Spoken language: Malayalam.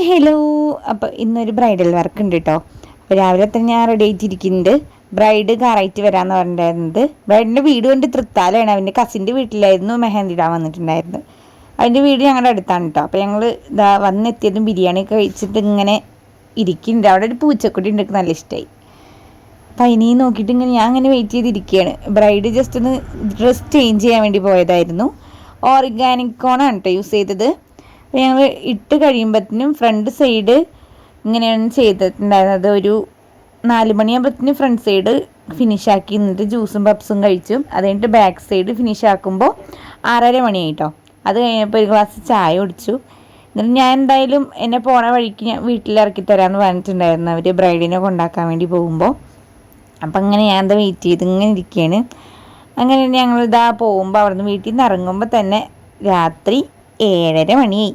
Hi hello. അപ്പോൾ ഇന്നൊരു ബ്രൈഡൽ വർക്ക് ഉണ്ട് കേട്ടോ. അപ്പോൾ രാവിലെ തന്നെ ഞാൻ റെഡി ആയിട്ടിരിക്കുന്നുണ്ട്. ബ്രൈഡ് കാറായിട്ട് വരാമെന്ന് പറഞ്ഞിട്ടുണ്ടായിരുന്നത്. ബ്രൈഡിൻ്റെ വീട് കൊണ്ട് തൃത്താലയാണ്. അവൻ്റെ കസിൻ്റെ വീട്ടിലായിരുന്നു മെഹന്തി ഇടാൻ വന്നിട്ടുണ്ടായിരുന്നത്. അതിൻ്റെ വീട് ഞങ്ങളുടെ അടുത്താണ് കേട്ടോ. അപ്പോൾ ഞങ്ങൾ ഇതാ വന്നെത്തിയതും ബിരിയാണി കഴിച്ചിട്ട് ഇങ്ങനെ ഇരിക്കുന്നുണ്ട്. അവിടെ ഒരു പൂച്ചക്കുട്ടി ഉണ്ട്, നല്ല ഇഷ്ടമായി. അപ്പം അതിനെ നോക്കിയിട്ട് ഞാൻ അങ്ങനെ വെയിറ്റ് ചെയ്തിരിക്കുകയാണ്. ബ്രൈഡ് ജസ്റ്റ് ഒന്ന് ഡ്രസ് ചേഞ്ച് ചെയ്യാൻ വേണ്ടി പോയതായിരുന്നു. ഓർഗാനിക് കോണാണ് കേട്ടോ യൂസ് ചെയ്തത്. അപ്പോൾ ഞങ്ങൾ ഇട്ട് കഴിയുമ്പോഴത്തേനും ഫ്രണ്ട് സൈഡ് ഇങ്ങനെയാണ് ചെയ്തിട്ടുണ്ടായിരുന്നത്. ഒരു 4 മണിയാകുമ്പോഴത്തേനും ഫ്രണ്ട് സൈഡ് ഫിനിഷാക്കി നിന്നിട്ട് ജ്യൂസും പപ്സും കഴിച്ചു. അത് കഴിഞ്ഞിട്ട് ബാക്ക് സൈഡ് ഫിനിഷ് ആക്കുമ്പോൾ 6:30 മണിയായിട്ടോ. അത് കഴിഞ്ഞപ്പോൾ ഒരു ഗ്ലാസ് ചായ കുടിച്ചു. എന്നിട്ട് ഞാൻ എന്തായാലും എന്നെ പോണ വഴിക്ക് ഞാൻ വീട്ടിലിറക്കി തരാമെന്ന് പറഞ്ഞിട്ടുണ്ടായിരുന്നു അവർ ബ്രൈഡിനെ കൊണ്ടാക്കാൻ വേണ്ടി പോകുമ്പോൾ. അപ്പം അങ്ങനെ ഞാൻ എന്താ വെയിറ്റ് ചെയ്ത് ഇങ്ങനെ ഇരിക്കുകയാണ്. അങ്ങനെ ഞങ്ങളിതാ പോകുമ്പോൾ അവിടെ നിന്ന് വീട്ടിൽ നിന്ന് ഇറങ്ങുമ്പോൾ തന്നെ രാത്രി 7:30 മണിയായി.